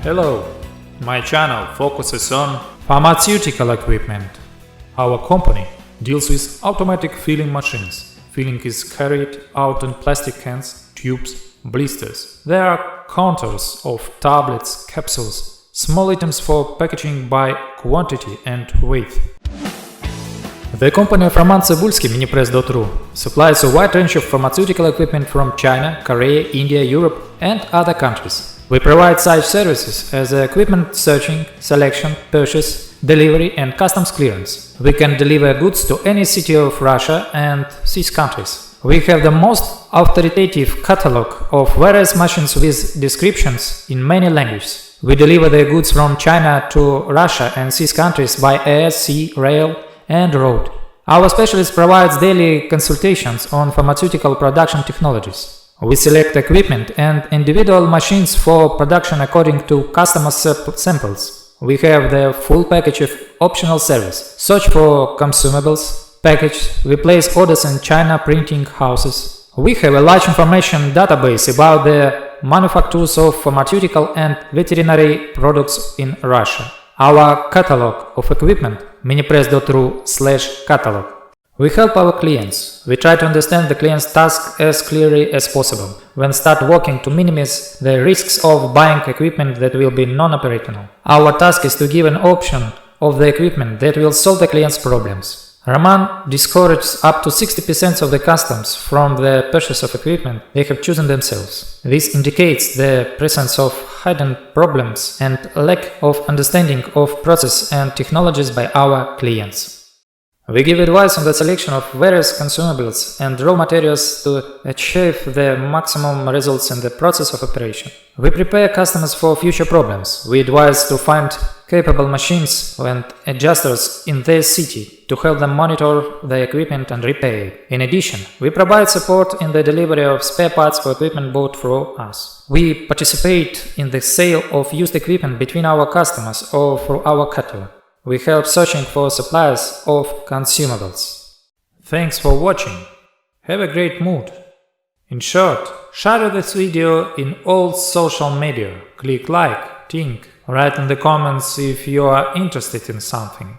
Hello, my channel focuses on pharmaceutical equipment. Our company deals with automatic filling machines. Filling is carried out in plastic cans, tubes, blisters. There are counters of tablets, capsules, small items for packaging by quantity and weight. The company of Roman Cebulski, Minipress.ru, supplies a wide range of pharmaceutical equipment from China, Korea, India, Europe and other countries. We provide such services as equipment searching, selection, purchase, delivery and customs clearance. We can deliver goods to any city of Russia and CIS countries. We have the most authoritative catalog of various machines with descriptions in many languages. We deliver the goods from China to Russia and CIS countries by air, sea, rail and road. Our specialist provides daily consultations on pharmaceutical production technologies. We select equipment and individual machines for production according to customer samples. We have the full package of optional service. Search for consumables, package, we place orders in China printing houses. We have a large information database about the manufacturers of pharmaceutical and veterinary products in Russia. Our catalog of equipment, minipress.ru/catalog. We help our clients. We try to understand the client's task as clearly as possible. When start working to minimize the risks of buying equipment that will be non-operational. Our task is to give an option of the equipment that will solve the client's problems. Roman discourages up to 60% of the customers from the purchase of equipment they have chosen themselves. This indicates the presence of hidden problems and lack of understanding of process and technologies by our clients. We give advice on the selection of various consumables and raw materials to achieve the maximum results in the process of operation. We prepare customers for future problems. We advise to find capable machines and adjusters in their city to help them monitor the equipment and repair it. In addition, we provide support in the delivery of spare parts for equipment bought through us. We participate in the sale of used equipment between our customers or through our catalog. We help searching for suppliers of consumables. Thanks for watching. Have a great mood. In short, share this video in all social media. Click like, think, write in the comments if you are interested in something.